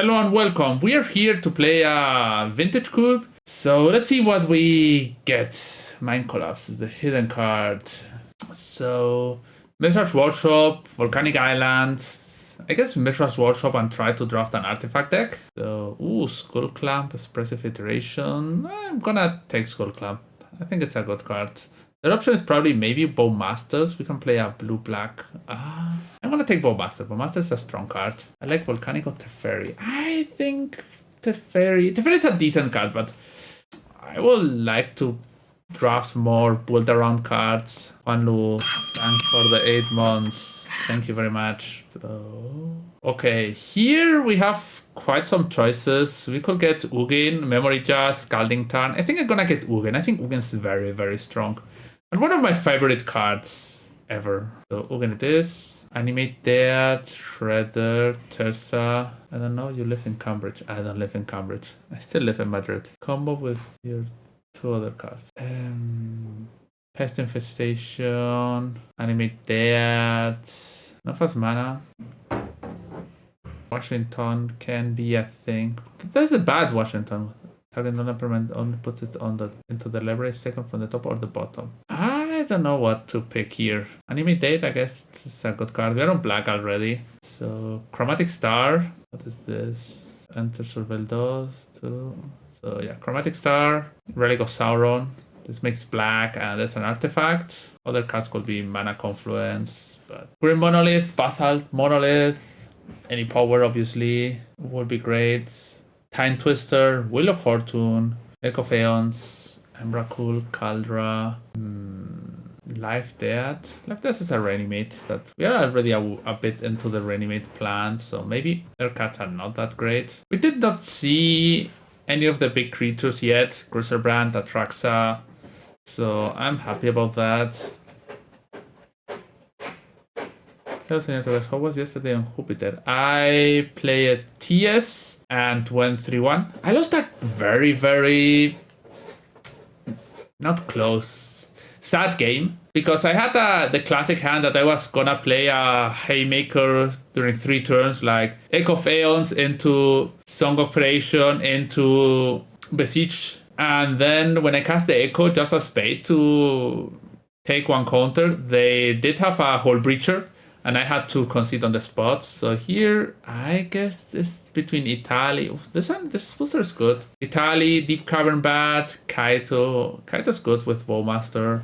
Hello and welcome. We are here to play a vintage cube. So let's see what we get. Mind Collapse is the hidden card. So Mishra's Workshop, Volcanic Island. I guess Mishra's Workshop and try to draft an artifact deck. So, Skull Clamp, Expressive Iteration. I'm gonna take Skull Clamp. I think it's a good card. The option is probably maybe Bowmasters. We can play a blue-black. I'm gonna take Bowmaster. Bowmaster is a strong card. I like Volcanic or Teferi. I think Teferi is a decent card, but I would like to draft more build-around cards. Wanlu, thanks for the 8 months. Thank you very much. So, okay, here we have quite some choices. We could get Ugin, Memory Jazz, Scalding Tarn. I think I'm gonna get Ugin. I think Ugin's very, very strong. And one of my favorite cards ever. So Ugin it is. Animate Dead, Shredder, Terza. I don't know, you live in Cambridge. I don't live in Cambridge. I still live in Madrid. Combo with your 2 other cards. Pest Infestation, Animate Dead. No fast mana. Washington can be a thing. That's a bad Washington. Target non-permanent only puts it into the library, second from the top or the bottom. I don't know what to pick here. Animate Date, I guess it's a good card. We're on black already. So Chromatic Star. What is this? Enter Surveil those 2. So yeah, Chromatic Star, Relic of Sauron. This makes black and there's an artifact. Other cards could be Mana Confluence, but Green Monolith, Basalt Monolith. Any power obviously would be great. Time Twister, Wheel of Fortune, Echo of Aeons, Emrakul, Kaldra, Life Death. Life Death is a Reanimate that we are already a bit into the Reanimate plan, so maybe their cards are not that great. We did not see any of the big creatures yet, Griselbrand, Atraxa, so I'm happy about that. Hello, Senor Torres. How was yesterday on Jupiter? I played TS and went 3-1. I lost that very, very not close, sad game because I had the classic hand that I was gonna play a Haymaker during 3 turns, like Echo of Aeons into Song of Creation into Besiege, and then when I cast the Echo just a spade to take 1 counter, they did have a Hull Breacher. And I had to concede on the spots. So here, I guess it's between Italy. This booster is good. Italy, Deep Cavern Bat, Kaito. Kaito's good with Bowmaster.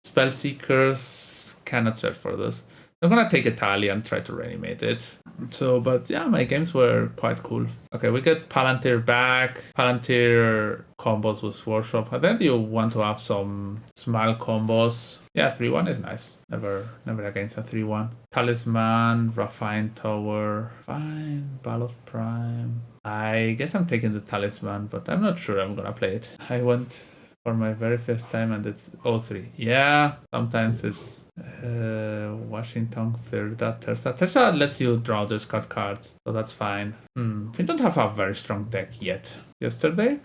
Spellseekers, cannot search for this. I'm gonna take Italy and try to reanimate it. So, but yeah, my games were quite cool. Okay, we get Palantir back. Palantir combos with Workshop. And then you want to have some small combos. Yeah, 3-1 is nice. Never against a 3-1. Talisman, Refined Tower, fine, Ballot Prime. I guess I'm taking the Talisman, but I'm not sure I'm gonna play it. I went for my very first time and it's 0-3. Yeah, sometimes it's Washington, Terza. Terza lets you draw discard cards, so that's fine. We don't have a very strong deck yet. Yesterday,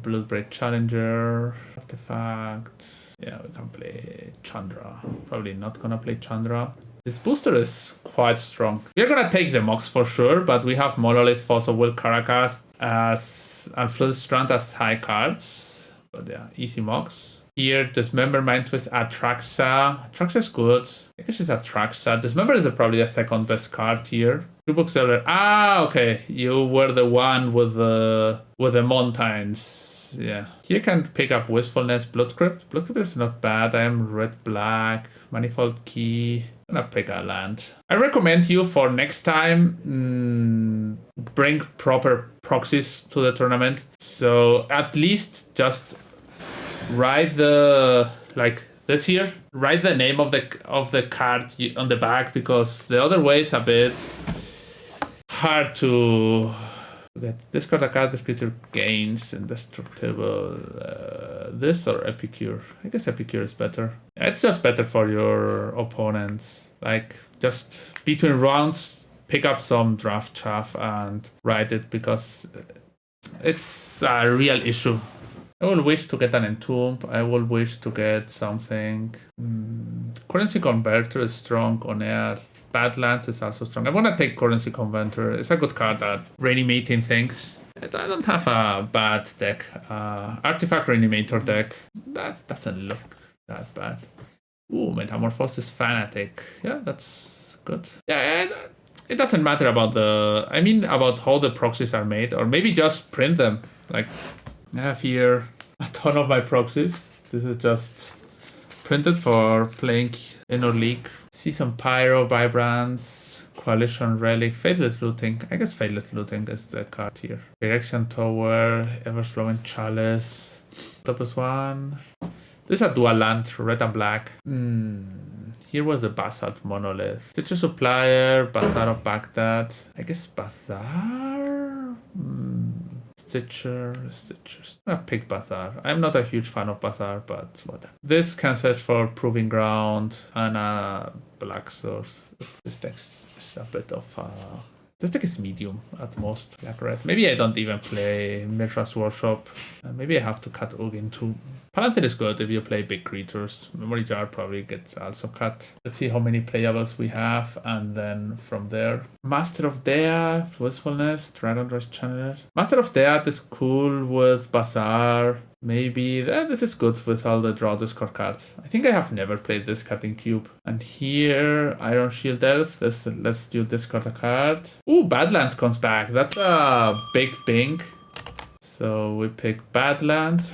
Bloodbraid Challenger, Artifacts. Yeah, we can play Chandra. Probably not gonna play Chandra. This booster is quite strong. We're gonna take the Mox for sure, but we have Monolith, Fossil Will, Caracas and Floodstrand as high cards. But yeah, easy Mox. Here, Dismember, Mind Twist, Atraxa. Atraxa is good. I guess it's Atraxa. Dismember is probably the second best card here. Two Bookseller. Okay. You were the one with the Mountains. Yeah. Here can pick up Wistfulness, Bloodcrypt. Bloodcrypt is not bad. I am red-black. Manifold Key. I'm gonna pick a land. I recommend you for next time, bring proper proxies to the tournament. So at least just write this here. Write the name of the card on the back, because the other way is a bit hard to get. Discard a card. This creature gains indestructible. This or Epicure? I guess Epicure is better. It's just better for your opponents. Like, just between rounds, pick up some draft chaff and write it, because it's a real issue I will wish to get an Entomb. I will wish to get something. Currency Converter is strong on Earth. Badlands is also strong. I want to take Currency Converter. It's a good card at reanimating things. I don't have a bad deck. Artifact Reanimator deck. That doesn't look that bad. Ooh, Metamorphosis Fanatic. Yeah, that's good. Yeah, it doesn't matter about about how the proxies are made, or maybe just print them. Like, I have here a ton of my proxies. This is just printed for playing in our league. See some Pyro, Vibrance, Coalition Relic, Faithless Looting. I guess Faithless Looting is the card here. Direction Tower, Everflowing Chalice, +1. This is a dual land, red and black. Here was the Basalt Monolith. Stitcher Supplier, Bazaar of Baghdad. I guess Bazaar? Stitchers. I'm gonna pick Bazaar. I'm not a huge fan of Bazaar, but whatever. This can search for Proving Ground and a black source. This text is a bit of this deck is medium at most. Black red. Maybe I don't even play Mithra's Workshop. Maybe I have to cut Ugin too. Palantir is good if you play big creatures. Memory Jar probably gets also cut. Let's see how many playables we have, and then from there. Master of Death, Wistfulness, Dragon Rush Channeler. Master of Death is cool with Bazaar. Maybe this is good with all the draw discard cards. I think I have never played this card in Cube. And here, Iron Shield Elf. Let's do discard a card. Ooh, Badlands comes back. That's a big ping. So we pick Badlands.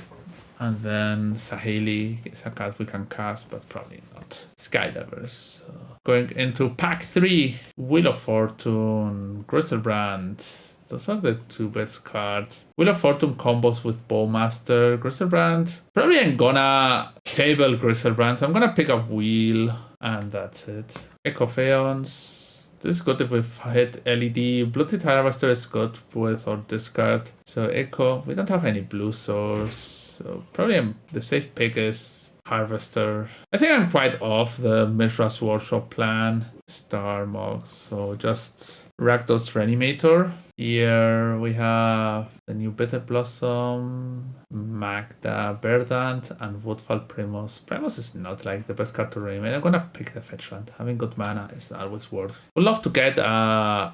And then Saheli is a card we can cast, but probably not. Skydivers. So going into pack 3. Wheel of Fortune, Griselbrand. Those are the two best cards. Wheel of Fortune combos with Bowmaster, Griselbrand. Probably I'm gonna table Griselbrand, so I'm gonna pick up Wheel, and that's it. Echo Phaons. This is good if we hit LED. Blooded Harvester is good with our discard. So Echo, we don't have any blue source. So probably the safe pick is Harvester. I think I'm quite off the Mithra's Workshop plan. Star Mox. So just Rakdos Reanimator. Here we have the new Bitter Blossom, Magda Verdant, and Woodfall Primus. Primus is not like the best card to reanimate. I'm gonna pick the fetch land. Having good mana is always worth. Would love to get a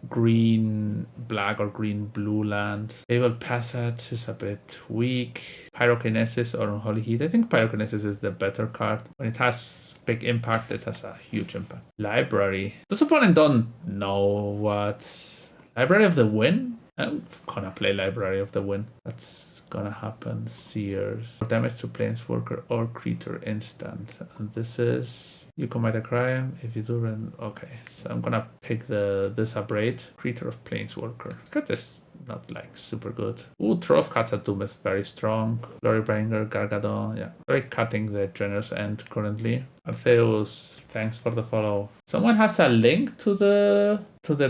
green black or green blue land. Able Passage is a bit weak. Pyrokinesis or Unholy Heat. I think Pyrokinesis is the better card. When it has big impact, it has a huge impact. Library. This opponent don't know what. Library of the Wind? I'm gonna play Library of the Wind. That's gonna happen. Sears. Damage to Planeswalker or creature instant. And this is you commit a crime. If you do, then okay. So I'm gonna pick this Abrade. Creature of Planeswalker. Got this. Not like super good. Ooh, Throw of Khazad-dûm is very strong. Glorybringer, Gargadon, yeah. Very cutting the generous end currently. Arceus, thanks for the follow. Someone has a link to the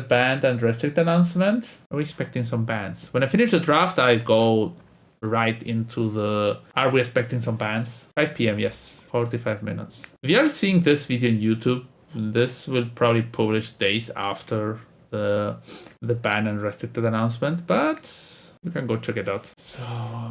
banned and restrict announcement. Are we expecting some bans? When I finish the draft, I go right into the are we expecting some bans? 5 p.m. yes, 45 minutes. If you are seeing this video on YouTube, this will probably publish days after the ban and restricted announcement, but you can go check it out. So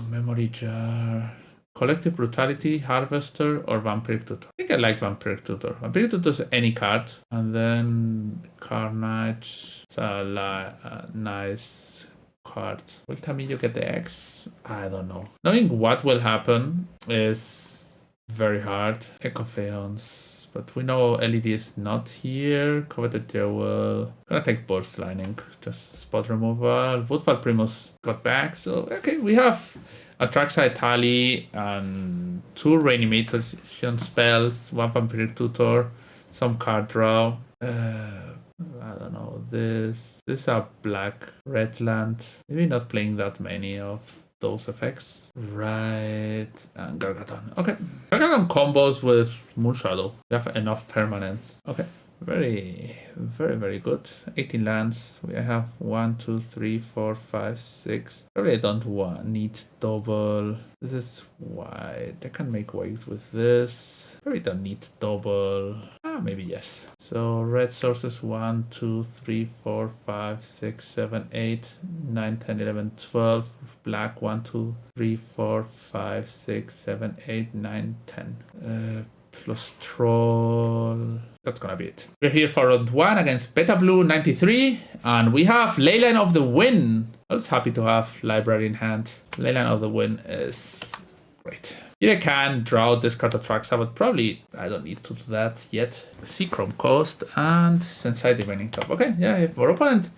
Memory Jar, Collective Brutality, Harvester, or Vampiric Tutor. I think I like Vampiric Tutor. Vampiric Tutor is any card, and then Carnage. It's a nice card. Will Tamillo get the X? I don't know. Knowing what will happen is very hard. Echo Phaons. But we know LED is not here. Coveted Jewel. Gonna take Burst Lining. Just spot removal. Woodfall Primus got back. So, okay, we have Atraxa Itali and 2 Reanimation spells, 1 Vampiric Tutor, some card draw. I don't know. This is a black red land. Maybe not playing that many of those effects. Right. And Gargadon. Okay. Gargadon combos with Moonshadow. You have enough permanents. Okay. Very, very, very good. 18 lands. We have 1, 2, 3, 4, 5, 6. Probably I don't need double. This is white. I can make white with this. Probably don't need double. Maybe yes. So red sources 1, 2, 3, 4, 5, 6, 7, 8, 9, 10, 11, 12. Black 1, 2, 3, 4, 5, 6, 7, 8, 9, 10. Plus troll. That's gonna be it. We're here for round 1 against Beta Blue 93, and we have Leyline of the Wind. I was happy to have library in hand. Leyline of the Wind is great. Here I can draw this card Atraxa, but probably I don't need to do that yet. Seachrome Coast and Sensei Divining Top. Okay, yeah, if our opponent's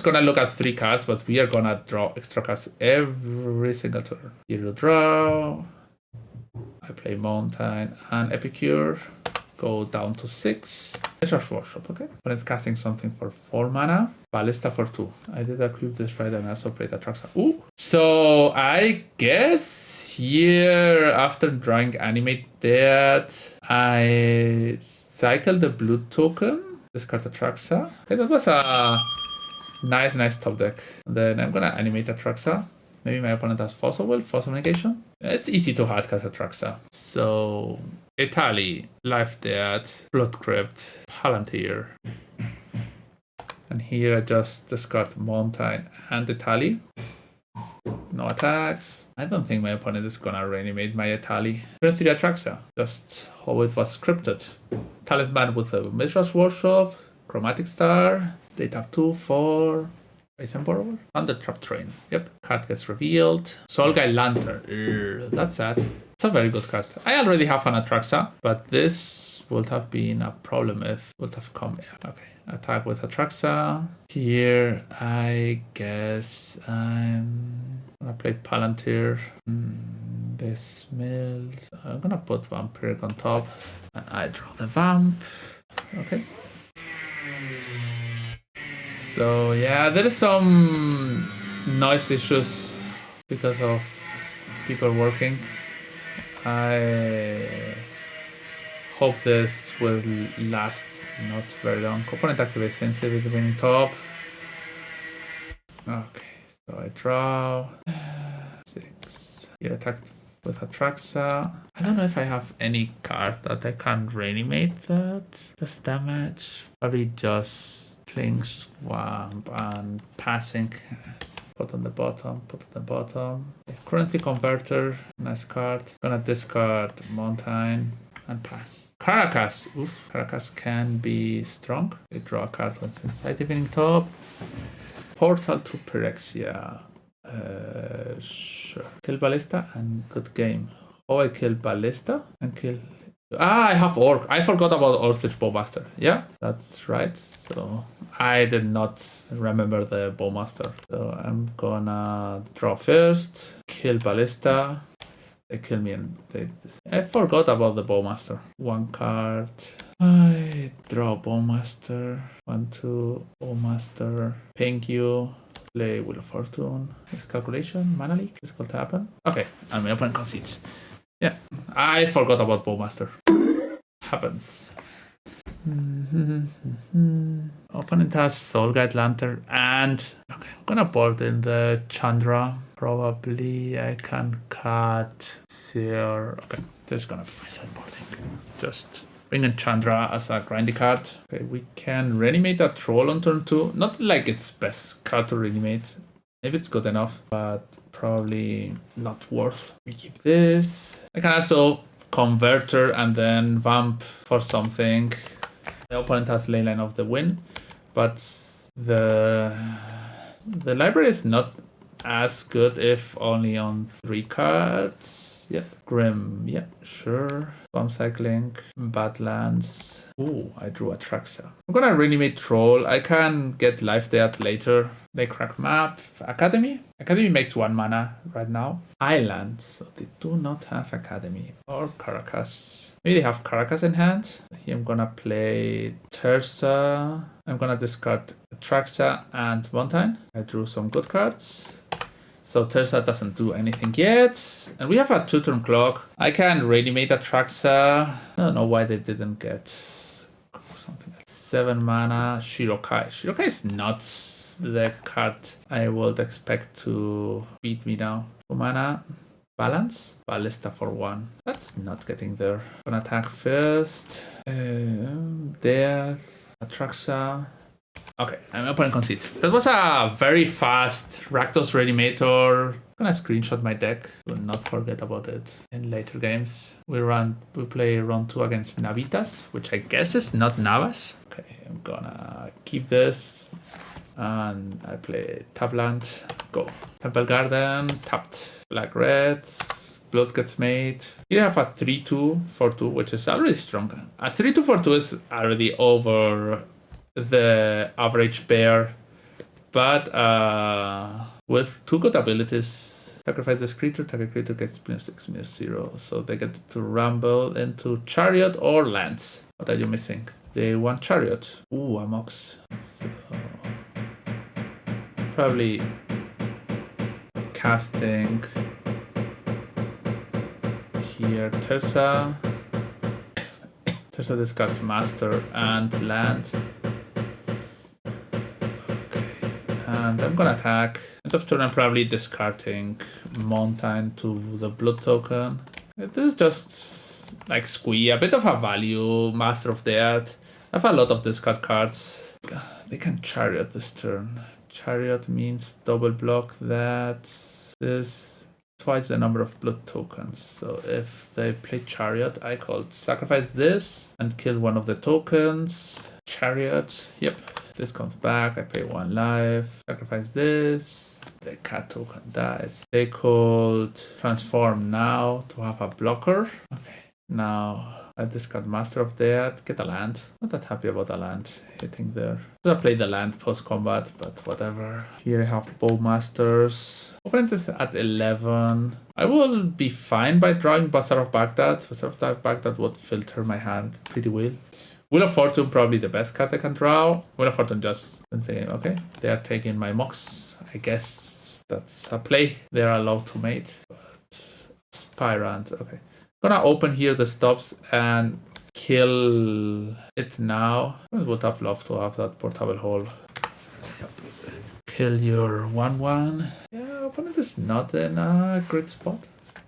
gonna look at 3 cards, but we are gonna draw extra cards every single turn. Here you draw. I play Mountain and Epicure. Go down to 6. Recharge Workshop, okay. But it's casting something for 4 mana. Ballista for 2. I did equip this right and also played Atraxa. Ooh. So I guess here after drawing Animate that I cycle the blue token. Discard Atraxa. Okay, that was a nice top deck. And then I'm gonna animate Atraxa. Maybe my opponent has Fossil Will, Fossil Negation. It's easy to hardcast Atraxa. So Italy, Life Death, Blood Crypt, Palantir. And here I just discard Mountain and Italy. No attacks. I don't think my opponent is gonna reanimate my Italy. Turn 3 Atraxa. Just how it was scripted. Talisman with a Mishra's Workshop, Chromatic Star. They tap 2, 4. Raise and Borrower. Thundertrap Train. Yep. Card gets revealed. Soulguide Lantern. That's sad. It's a very good card. I already have an Atraxa, but this would have been a problem if it would have come. Okay. Attack with Atraxa. Here, I guess I'm gonna play Palantir. This mills. I'm gonna put Vampiric on top. And I draw the Vamp. Okay. So yeah, there is some noise issues because of people working. I hope this will last not very long. Component activates sensitive remaining top. Okay, so I draw 6. Here attacked with Atraxa. I don't know if I have any card that I can reanimate that does damage. Probably just playing Swamp and passing. Put on the bottom, put on the bottom. Currency Converter, nice card. Gonna discard Mountain and pass. Caracas. Oof, Caracas can be strong. They draw a card once inside Evening Top. Portal to Pyrexia. Sure. Kill Ballista and good game. Oh, I kill Ballista and kill. I have Orc. I forgot about Orcish Bowmaster. Yeah, that's right. So I did not remember the Bowmaster. So I'm gonna draw first. Kill Ballista. They kill me and they. I forgot about the Bowmaster. 1 card. I draw Bowmaster. 1, 2. Bowmaster. Ping you. Play Wheel of Fortune. Miscalculation. Mana leak. This could happen. Okay, and my opponent concedes. Yeah, I forgot about Bowmaster. Happens. Opponent has Soulguide Lantern and okay, I'm gonna board in the Chandra. Probably I can cut here. Okay, this is gonna be my sideboarding. Just bring in Chandra as a grindy card. Okay, we can reanimate a troll on turn 2. Not like it's best card to reanimate. Maybe it's good enough, but probably not worth. We keep this. I can also Converter and then Vamp for something. The opponent has Leyline of the Wind, but the library is not as good if only on 3 cards. Yep. Grim. Yep. Sure. Bomb Cycling. Badlands. Ooh, I drew Atraxa. I'm gonna reanimate Troll. I can get Life Death later. They crack map. Academy. Academy makes 1 mana right now. Island. So they do not have Academy. Or Caracas. Maybe they have Caracas in hand. Here I'm gonna play Terza. I'm gonna discard Atraxa and Mountain. I drew some good cards. So Terza doesn't do anything yet. And we have a 2-turn clock. I can reanimate Atraxa. I don't know why they didn't get something like 7 mana. Shirokai. Shirokai is not the card I would expect to beat me now. 2 mana. Balance? Ballista for 1. That's not getting there. Gonna attack first. Death. Atraxa. Okay, I'm opponent concedes. That was a very fast Rakdos Reanimator. Gonna screenshot my deck. Will not forget about it in later games. We play round 2 against Navitas, which I guess is not Navas. Okay, I'm gonna keep this. And I play tap land. Go. Temple Garden, tapped. Black red. Blood gets made. You have a 3-2, 4-2, which is already strong. A 3-2, 4-2 is already over the average pair, but with 2 good abilities, sacrifice this creature, target creature gets -6, -0, so they get to rumble into Chariot or lands. What are you missing? They want Chariot. Ooh, a Mox. So, probably casting here Terza. Terza discards Master and land. And I'm gonna attack. End of turn, I'm probably discarding Mountain to the blood token. This is just like squee, a bit of a value, Master of the Earth. I have a lot of discard cards. They can Chariot this turn. Chariot means double block that is twice the number of blood tokens. So if they play Chariot, I could sacrifice this and kill one of the tokens. Chariot, yep. This comes back, I pay 1 life, sacrifice this, the cat token dies. They could transform now to have a blocker. Okay, now I discard Master of the Earth, get a land. Not that happy about a land hitting there. Should have played the land post-combat, but whatever. Here I have Bowmasters. Opponent is at 11. I will be fine by drawing Bazaar of Baghdad. Bazaar of Baghdad would filter my hand pretty well. Wheel of Fortune, probably the best card I can draw. Wheel of Fortune just saying, okay, they are taking my Mox. I guess that's a play. They are allowed to mate. But Spirant, okay. Gonna open here the stops and kill it now. I would have loved to have that portable hole. Yep. Kill your 1-1. Yeah, opponent is not in a great spot.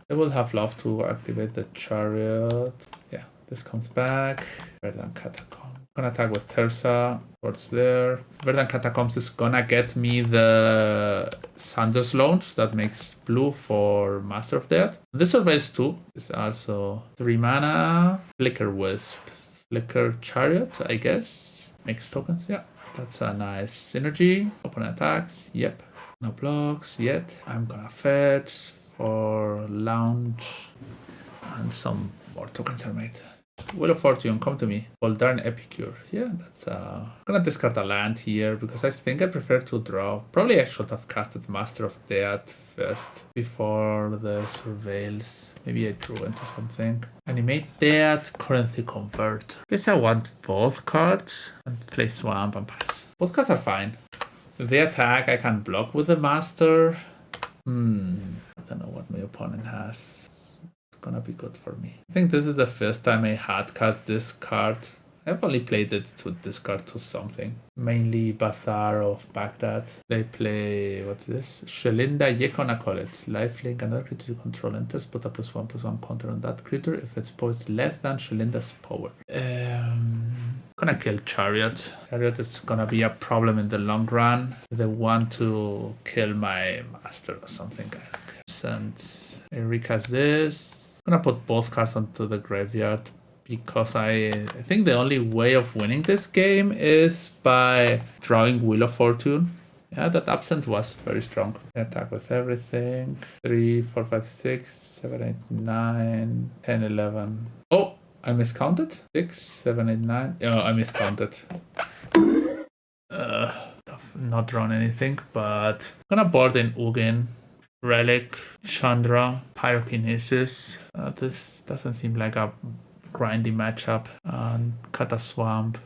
I would have loved to activate the Chariot. Yeah. This comes back. Verdant Catacomb. Gonna attack with Terza. What's there? Verdant Catacombs is gonna get me the Sanders Loans. That makes blue for Master of Death. This surveils 2. Is also 3 mana. Flicker Wisp. Flicker Chariot, I guess. Makes tokens, yeah. That's a nice synergy. Opponent attacks, yep. No blocks yet. I'm gonna fetch for Lounge. And some more tokens are made. Wheel of Fortune, come to me. Voldaren Epicure. Yeah, that's I'm gonna discard a land here because I think I prefer to draw. Probably I should have casted Master of Death first before the surveils. Maybe I drew into something. Animate Death, Currency Convert. Guess I want both cards and play Swamp and pass. Both cards are fine. If they attack, I can block with the Master. I don't know what my opponent has. Gonna be good for me. I think this is the first time I had cast this card. I've only played it to discard to something. Mainly Bazaar of Baghdad. They play, what's this? Shelinda Yekon, I call it. Lifelink, another creature you control enters, put a +1/+1 counter on that creature if its power is less than Shelinda's power. Gonna kill Chariot. Chariot is gonna be a problem in the long run. They want to kill my Master or something. Since I recast this, I'm gonna put both cards onto the graveyard because I think the only way of winning this game is by drawing Wheel of Fortune. Yeah, that absent was very strong. Attack with everything. 3, 4, 5, 6, 7, 8, 9, 10, 11. Oh, I miscounted. 6, 7, 8, 9. Oh, I miscounted. Not drawn anything, but I'm gonna board in Ugin. Relic, Chandra, Pyrokinesis. This doesn't seem like a grindy matchup. And Kata Swamp.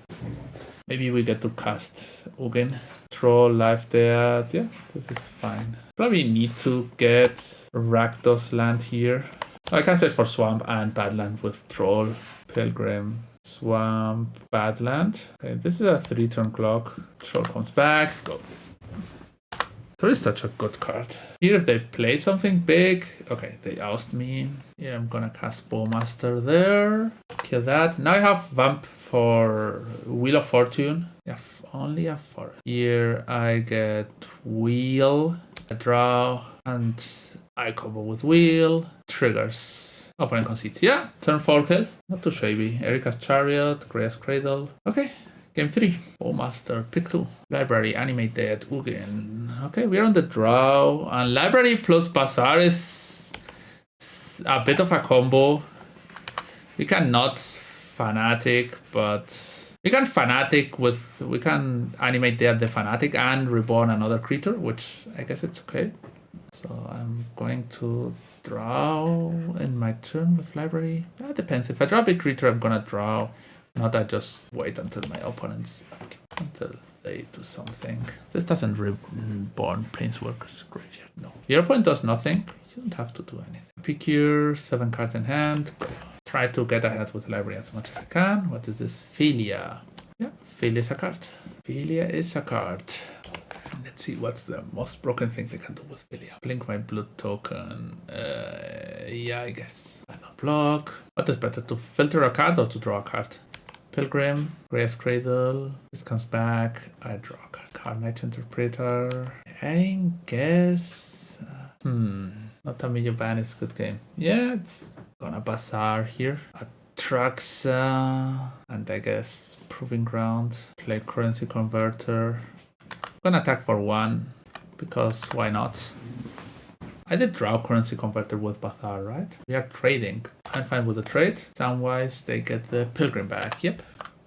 Maybe we get to cast Ugin. Troll, Life there. Yeah, this is fine. Probably need to get Rakdos land here. I can search for Swamp and Badland with Troll. Pilgrim, Swamp, Badland. Okay, this is a 3-turn clock. Troll comes back. Go. There is such a good card. Here, if they play something big, okay, they oust me. Here, I'm gonna cast Bowmaster there. Kill that. Now I have Vamp for Wheel of Fortune. Yeah, only a 4. Here, I get Wheel, I draw, and I combo with Wheel. Triggers. Opponent concedes. Yeah, turn 4 kill. Not too shabby. Erika's Chariot, Grey's Cradle. Okay. Game 3. Bowmaster, pick 2. Library, Animate Dead, Ugin. Okay, we're on the draw. And Library plus Bazaar is a bit of a combo. We can not Fanatic, but we can Fanatic with... We can Animate Dead the Fanatic and Reborn another creature, which I guess it's okay. So I'm going to draw in my turn with Library. That depends. If I draw a big creature, I'm gonna draw. Not I just wait until my opponents, until they do something. This doesn't Reborn Planeswalker's Graveyard, no. Your opponent does nothing, you don't have to do anything. Pick your 7 cards in hand, go. Try to get ahead with Library as much as I can. What is this? Philia. Yeah, Philia is a card. Philia is a card. Let's see what's the most broken thing they can do with Philia. Blink my blood token. Yeah, I guess. I don't block. What is better, to filter a card or to draw a card? Pilgrim, Grey's Cradle, this comes back, I draw a card. Carnage Interpreter, I guess... not a medium ban is a good game. Yeah, it's gonna Bazaar here. Atraxa, and I guess Proving Ground, play Currency Converter. Gonna attack for 1, because why not? I did draw Currency Converter with Bazaar, right? We are trading. I'm fine with the trade. Sound-wise, they get the Pilgrim back. Yep.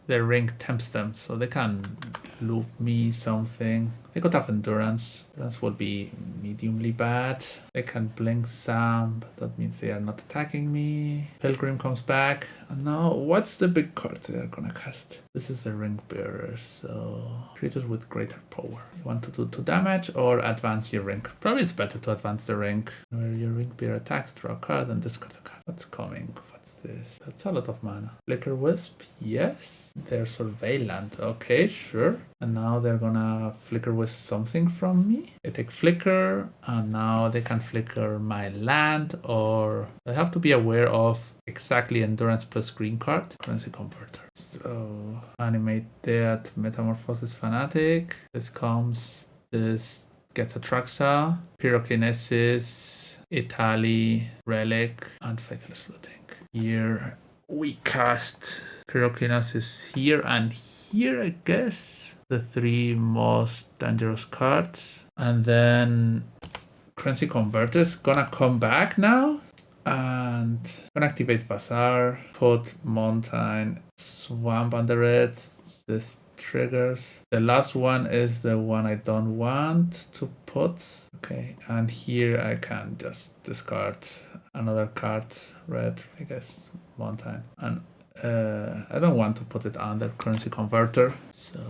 Their ring tempts them, so they can loop me something. They could have Endurance. Endurance would be mediumly bad. They can blink Sam, but that means they are not attacking me. Pilgrim comes back. And now, what's the big card they are gonna cast? This is a Ring Bearer, so creatures with greater power. You want to do 2 damage or advance your ring? Probably it's better to advance the ring. Where your Ring Bearer attacks, draw a card, and discard a card. What's coming? This? That's a lot of mana. Flicker Wisp, yes. They're Surveillant, okay, sure. And now they're gonna Flicker Wisp something from me. They take Flicker, and now they can Flicker my land, or I have to be aware of exactly Endurance plus green card. Currency Converter. So, Animate Dead, Metamorphosis Fanatic. This comes, this gets Atraxa, Pyrokinesis, Italy, Relic, and Faithless Looting. Here we cast Pyrokinesis here and here, I guess. The 3 most dangerous cards. And then Currency Converter is gonna come back now. And gonna activate Bazaar, put Mountain, Swamp under it. This triggers. The last one is the one I don't want to put. Okay, and here I can just discard another card, red, I guess, Mountain. And I don't want to put it under Currency Converter, so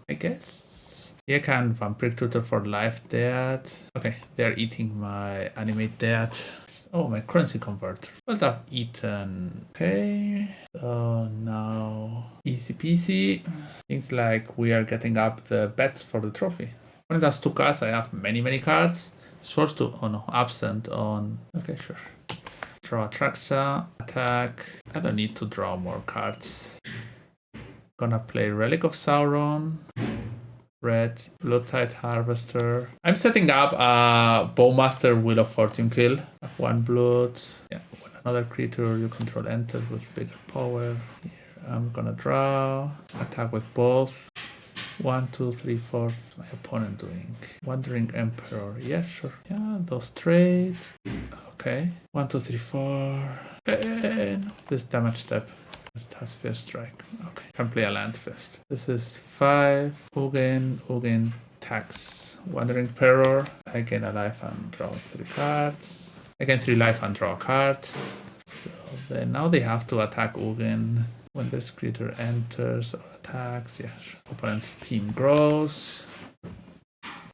I guess here I can Vampire Tutor for Life Dead. Okay, they're eating my Animate Dead. Oh, my Currency Converter. Well, I've eaten. Okay, so now easy peasy. Things like we are getting up the bets for the trophy. When it has 2 cards, I have many cards. Source to, oh no, absent on, okay, sure. Draw Atraxa, attack. I don't need to draw more cards. Gonna play Relic of Sauron, red, Bloodtide Harvester. I'm setting up a Bowmaster Wheel of Fortune kill. I have 1 blood. Yeah, when another creature you control enters with bigger power. Here I'm gonna draw, attack with both. 1, 2, 3, 4. My opponent doing Wandering Emperor. Yeah, sure. Yeah, those trade. Okay. 1, 2, 3, 4. And this damage step. It has first strike. Okay. Can play a land first. This is 5. Ugin, tax. Wandering Emperor. I gain a life and draw 3 cards. I gain 3 life and draw a card. So then now they have to attack Ugin. When this creature enters or attacks, yeah, sure. Opponent's team grows.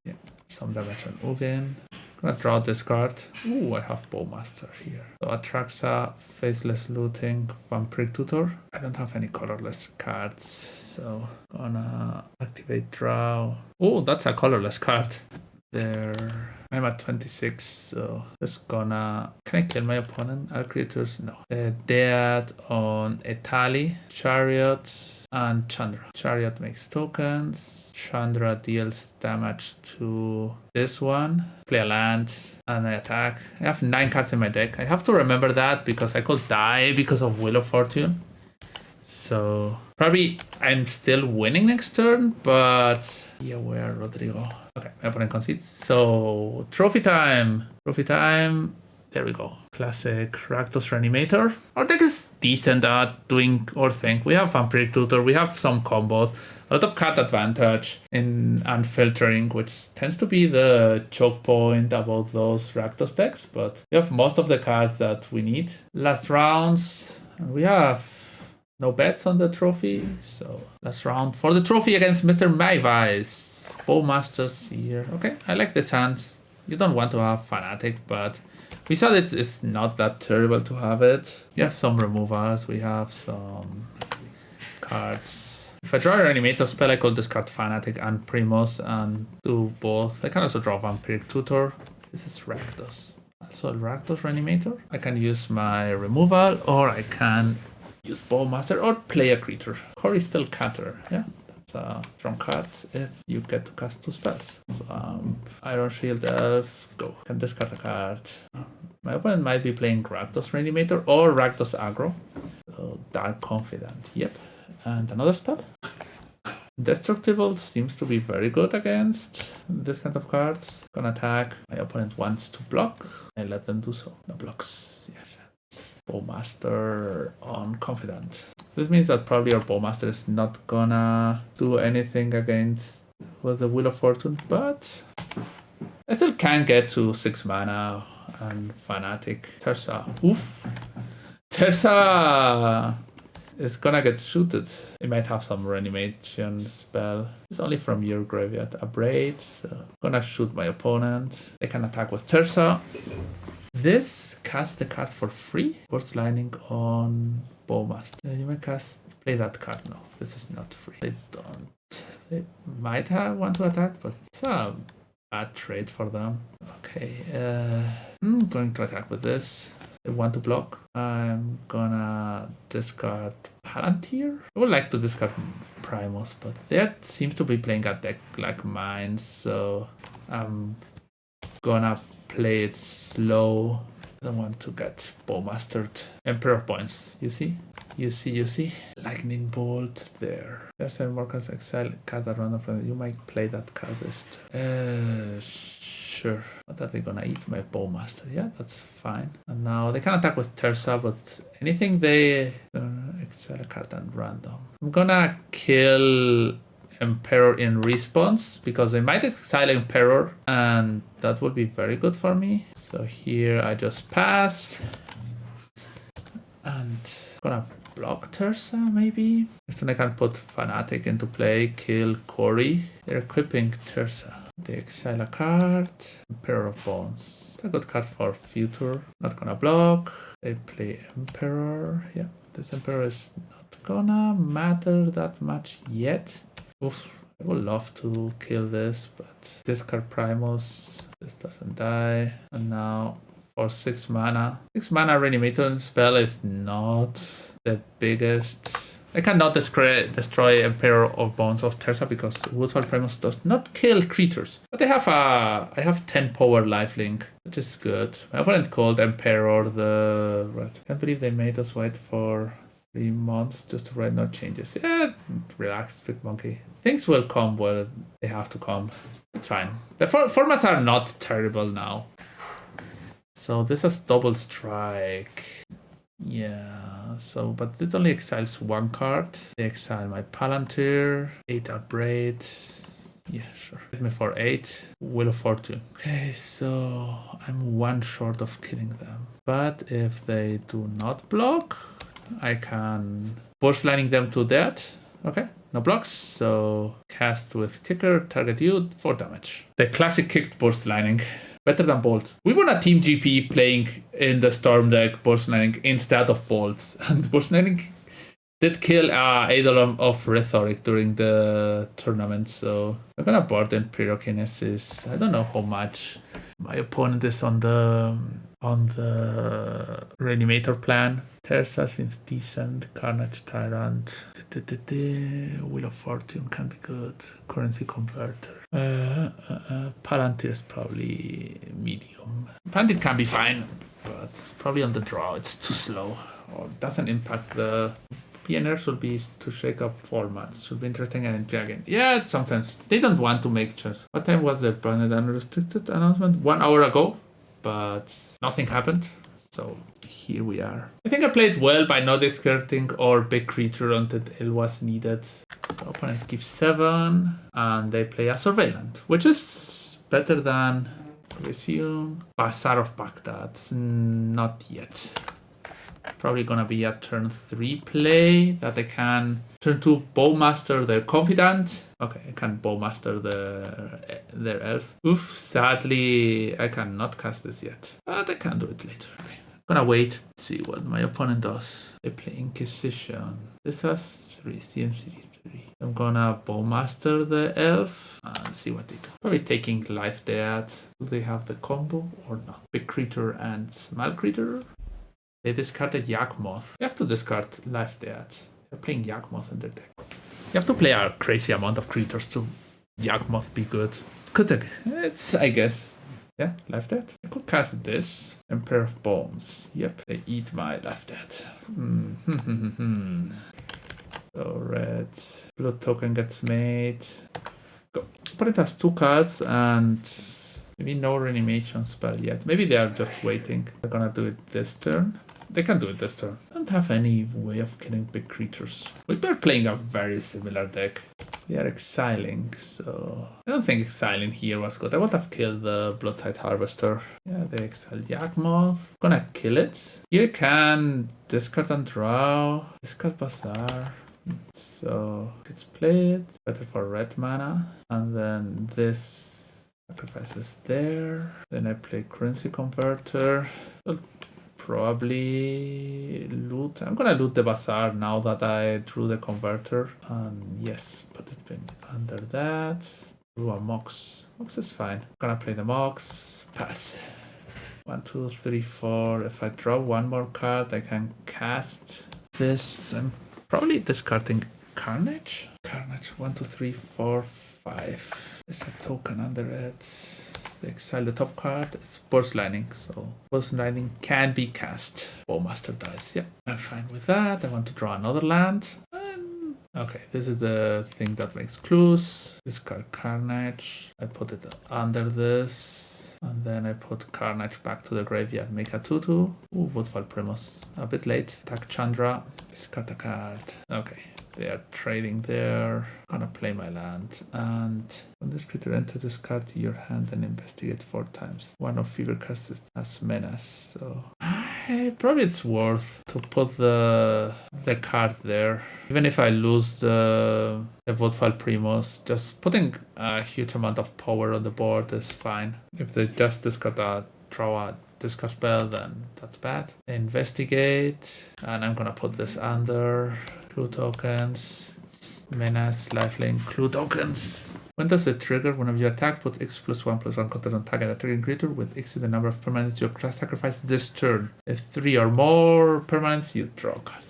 Yeah, some damage on Ugin. Gonna draw this card. Ooh, I have Bowmaster here. So Atraxa, Faceless Looting, Vampire Tutor. I don't have any colorless cards, so gonna activate draw. Oh, that's a colorless card. there. I'm at 26, so just gonna... Can I kill my opponent? Are creatures? No. Dead on Etali, Chariot, and Chandra. Chariot makes tokens. Chandra deals damage to this one. Play a land, and I attack. I have 9 cards in my deck. I have to remember that because I could die because of Wheel of Fortune. So probably I'm still winning next turn, but yeah, where Rodrigo? Okay, my opponent concedes. So trophy time. Trophy time. There we go. Classic Rakdos Reanimator. Our deck is decent at doing our thing. We have Vampiric Tutor, we have some combos, a lot of card advantage and filtering, which tends to be the choke point about those Rakdos decks, but we have most of the cards that we need. Last rounds, we have no bets on the trophy, so last round for the trophy against Mr. Maivice. Bowmaster's here. Okay, I like this hand. You don't want to have Fanatic, but we saw that it's not that terrible to have it. We have some removals, we have some cards. If I draw a Reanimator spell, I could discard Fanatic and Primos and do both. I can also draw Vampiric Tutor. This is Rakdos. So Rakdos Reanimator. I can use my removal, or I can use Bowmaster or play a creature. Cory still Catter, yeah. That's a strong card if you get to cast 2 spells. So Iron Shield Elf, go. Can discard a card. My opponent might be playing Rakdos Reanimator or Rakdos Aggro. So Dark Confidant, yep. And another spell. Destructible seems to be very good against this kind of cards. Gonna attack. My opponent wants to block. I let them do so. No blocks, yes. Bowmaster on Confidant. This means that probably our Bowmaster is not gonna do anything against with the Wheel of Fortune, but I still can get to 6 mana and Fanatic. Terza. Oof. Terza is gonna get shooted. It might have some reanimation spell. It's only from your graveyard. Abrade, so gonna shoot my opponent. I can attack with Terza. This casts the card for free. Burst Lightning on Bowmaster. You may play that card. No, this is not free. They don't. They might want to attack, but it's a bad trade for them. Okay, I'm going to attack with this. They want to block. I'm gonna discard Palantir. I would like to discard Primus, but they seems to be playing a deck like mine, so I'm gonna play it slow. I don't want to get Bowmastered. Emperor points. You see? You see? Lightning Bolt there. There's a more cards exile card at random from you might play that card list. Sure. What are they gonna eat? My Bowmaster. Yeah, that's fine. And now they can attack with Terza, but anything they exile a card at random. I'm gonna kill Emperor in response because they might exile Emperor and that would be very good for me. So here I just pass and gonna block Terza maybe. Then I can put Fanatic into play, kill Cory. They're equipping Terza. They exile a card, Emperor of Bones. It's a good card for future. Not gonna block. They play Emperor. Yeah, this Emperor is not gonna matter that much yet. Oof, I would love to kill this, but discard Primus. This doesn't die. And now for 6 mana. 6 mana Reanimator spell is not the biggest. I cannot destroy Emperor of Bones of Terza because Woodfall Primus does not kill creatures. But I have 10 power lifelink, which is good. My opponent called Emperor the right. Can't believe they made us wait for 3 months just to write no changes. Yeah, relax, big monkey. Things will come where they have to come. It's fine. The formats are not terrible now. So this is double strike. Yeah, so but it only exiles 1 card. They exile my Palantir, 8 Abrade. Yeah, sure. Hit me for 8. Wheel of Fortune. Okay, so I'm 1 short of killing them. But if they do not block, I can burst lining them to death. Okay, no blocks. So cast with Kicker, target you, 4 damage. The classic kicked burst lining. Better than Bolt. We won a Team GP playing in the Storm deck burst lining instead of Bolts. And burst lining did kill Eidolon of Rhetoric during the tournament, so I'm gonna board in Pyrokinesis. I don't know how much my opponent is on the Reanimator plan. Terza seems decent. Carnage Tyrant. Wheel of Fortune can be good. Currency Converter. Palantir is probably medium. Palantir can be fine, but probably on the draw it's too slow. Or doesn't impact the PNRs will be to shake up formats. Should be interesting and dragon. Yeah, sometimes they don't want to make changes. What time was the banned unrestricted announcement? 1 hour ago, but nothing happened. So here we are. I think I played well by not discarding or big creature until it was needed. So opponent keeps 7 and they play a Surveillant, which is better than Resume. Bazaar of Baghdad. Not yet. Probably gonna be a turn 3 play that I can turn 2 Bowmaster their Confidant. Okay, I can Bowmaster their Elf. Oof, sadly I cannot cast this yet, but I can do it later. Okay. Gonna wait, see what my opponent does. They play Inquisition. This has 3 CMC 3. I'm gonna Bowmaster the Elf and see what they do. Probably taking Life Dead. Do they have the combo or not? Big creature and small creature. They discarded Yakmoth. You have to discard Life Dead. They're playing Yakmoth in their deck. You have to play a crazy amount of creatures to Yakmoth be good. It's good. It's, I guess. Yeah, Life Dead. I could cast this. Emperor of Bones. Yep, they eat my Life Dead. So red. Blue token gets made. Go. But it has 2 cards and maybe no reanimation spell yet. Maybe they are just waiting. They're gonna do it this turn. They can do it this turn. I don't have any way of killing big creatures. We're playing a very similar deck. They are exiling, so I don't think exiling here was good. I would have killed the Bloodtide Harvester. Yeah, they exiled Yakmoth. Gonna kill it. Here can discard and draw. Discard Bazaar. So let's play it. Better for red mana. And then this sacrifices there. Then I play Currency Converter. I'll probably loot. I'm gonna loot the Bazaar now that I drew the Converter. And yes, put it in under that. Drew a Mox. Mox is fine. Gonna play the Mox. Pass. 1, 2, 3, 4. If I draw one more card, I can cast this. I'm probably discarding Carnage. Carnage. 1, 2, 3, 4, 5. There's a token under it. They exile the top card. It's Burst Lightning, so Burst Lightning can be cast. Bowmaster dies. Yep, I'm fine with that. I want to draw another land. Okay, this is the thing that makes clues. Discard Carnage. I put it under this. And then I put Carnage back to the graveyard. Make a 2/2. Ooh, Woodfall Primus. A bit late. Attack Chandra. Discard a card. Okay. They are trading there. Gonna play my land. And when this creature enters this card to your hand and investigate 4 times. One of fewer cards has menace. So probably it's worth to put the card there. Even if I lose the Woodfall Primus, just putting a huge amount of power on the board is fine. If they just discard a draw a discard spell, then that's bad. Investigate. And I'm gonna put this under. Clue tokens, menace, lifelink, clue tokens. When does it trigger? Whenever you attack, put X+1/+1 counter on target attacking creature with X is the number of permanents you sacrifice this turn. If 3 or more permanents, you draw a card.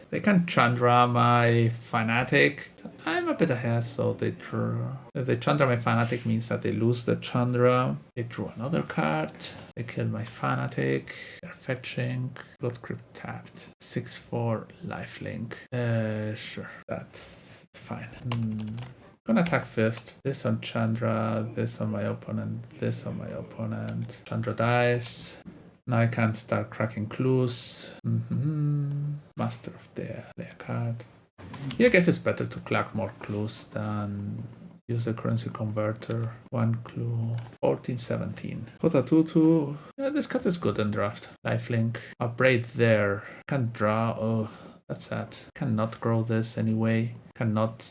They can Chandra my Fanatic. I'm a bit ahead, so they draw. If they Chandra my Fanatic, means that they lose the Chandra. They draw another card. They kill my Fanatic. They're fetching. Blood Crypt tapped. 6/4 lifelink. Sure. It's fine. Gonna attack first. This on Chandra. This on my opponent. This on my opponent. Chandra dies. Now I can start cracking clues. Master of their card. Yeah, I guess it's better to crack more clues than use the Currency Converter. 1 clue. 14, 17. Put a 2/2. Yeah, this card is good in draft. Lifelink. A Braid there. Can't draw. Oh, that's sad. Cannot grow this anyway. Cannot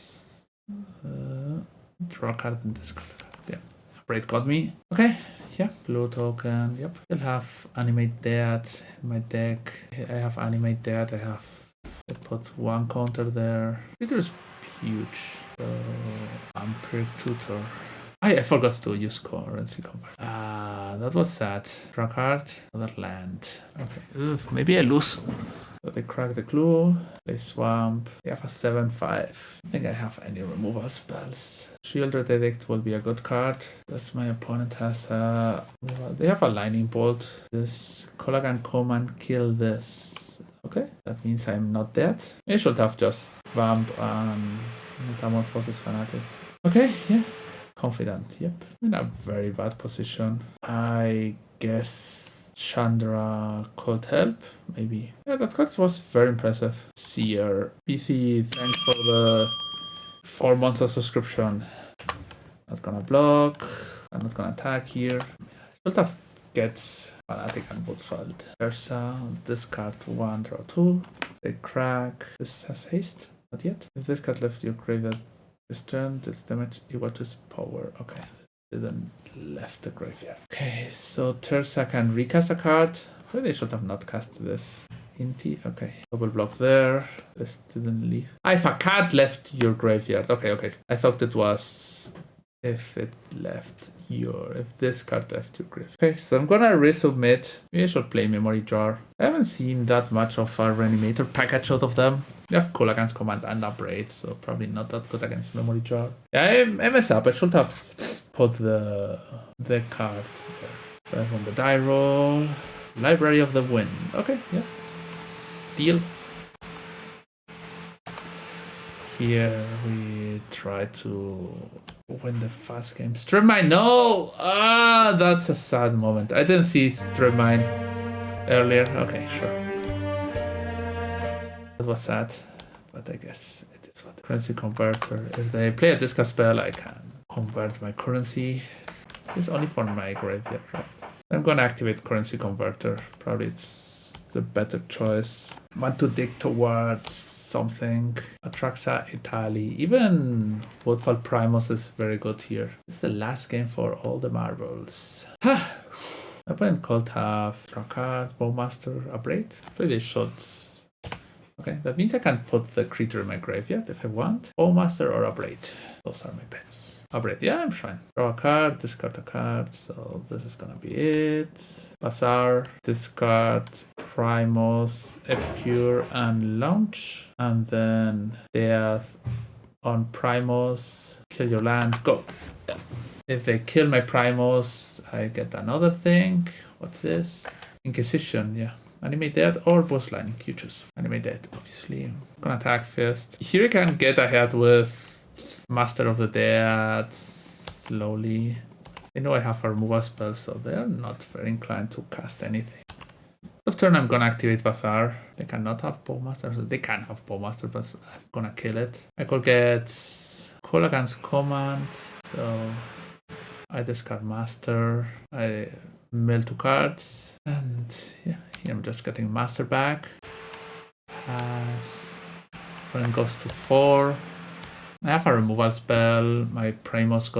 draw a card and discard a card. Yeah. Braid got me. Okay. Yeah, blue token. Yep. I'll have Animate Dead in my deck. I have Animate Dead. I have put one counter there. Tutor is huge. So Vampiric Tutor. I forgot to use currency convert. That was sad. Draw card, another land. Okay. Oof, maybe I lose. So they crack the clue. They swamp. They have a 7/5. I think I have any removal spells. Shield Detect will be a good card. Plus my opponent has a... They have a Lightning Bolt. This Collagen Command kill this. Okay, that means I'm not dead. I should have just Vamp and Metamorphosis Fanatic. Okay, yeah. Confident, yep. In a very bad position. I guess Chandra could help, maybe. Yeah, that card was very impressive. Seer. PC, thanks for the 4 months of subscription. Not gonna block. I'm not gonna attack here. Should have gets Fanatic and Woodfall. Ursa, discard 1, draw 2. They crack. This has haste. Not yet. If this card left your graveyard this turn, this damage equal to its power. Okay. Didn't left the graveyard. Okay, so Terza can recast a card. Probably they should have not cast this. Inti, okay. Double block there. This didn't leave. If a card left your graveyard. Okay. I thought it was if it left your... If this card left your graveyard. Okay, so I'm gonna resubmit. Maybe I should play Memory Jar. I haven't seen that much of a Reanimator package out of them. You have Cool against Command and Upgrade, so probably not that good against Memory Jar. Yeah, I messed up. I should have put the cards there. So I have on the die roll. Library of the Wind. Okay, yeah. Deal. Here we try to win the fast game. Strip Mine, no! That's a sad moment. I didn't see Strip Mine earlier. Okay, sure. That was sad, but I guess it is what. Currency converter. If they play a discard spell, I can convert my currency. It's only for my graveyard, right? I'm gonna activate currency converter. Probably it's the better choice. Want to dig towards something. Atraxa Italy. Even Woodfall Primus is very good here. It's the last game for all the marbles. My opponent could have draw card, Bowmaster, Upgrade. Probably they should. Okay, that means I can put the creature in my graveyard if I want. Bowmaster or Upgrade. Those are my bets. Upgrade, yeah, I'm fine. Draw a card, discard a card, so this is gonna be it. Bazaar, discard, Primus, Epicure, and Launch. And then Death on Primus, kill your land, go. Yeah. If they kill my Primus, I get another thing. What's this? Inquisition, yeah. Animate Dead or Boss Lightning, you choose. Animate Dead, obviously. I'm gonna attack first. Here you can get ahead with Master of the Dead slowly. They know I have a removal spell, so they're not very inclined to cast anything. Of turn, I'm gonna activate Bazaar. They cannot have Bowmaster, so they can have Bowmaster, but I'm gonna kill it. I could get Call against Command, so I discard Master. I mill 2 cards, and yeah. Here I'm just getting Master back. When it goes to 4. I have a removal spell. My Primus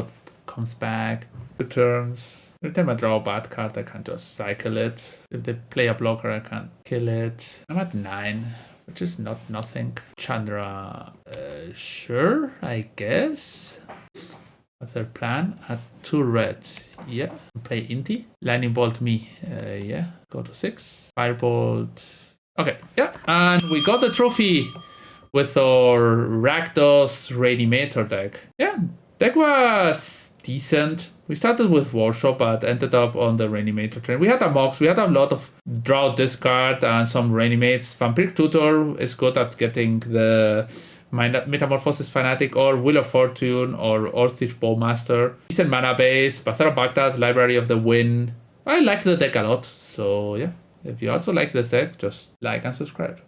comes back. 2 turns. Every time I draw a bad card, I can just cycle it. If they play a blocker, I can kill it. I'm at 9, which is not nothing. Chandra, sure, I guess. What's their plan? At 2 red. Yeah. Play Inti. Lightning Bolt me. Yeah. Go to 6. Firebolt. Okay. Yeah. And we got the trophy with our Rakdos Reanimator deck. Yeah. Deck was decent. We started with Workshop, but ended up on the Reanimator train. We had a Mox. We had a lot of draw discard and some Reanimates. Vampiric Tutor is good at getting the Metamorphosis Fanatic or Wheel of Fortune or Orthish Bowmaster. Decent mana base, Bazaar Baghdad, Library of the Wind. I like the deck a lot, so yeah. If you also like this deck, just like and subscribe.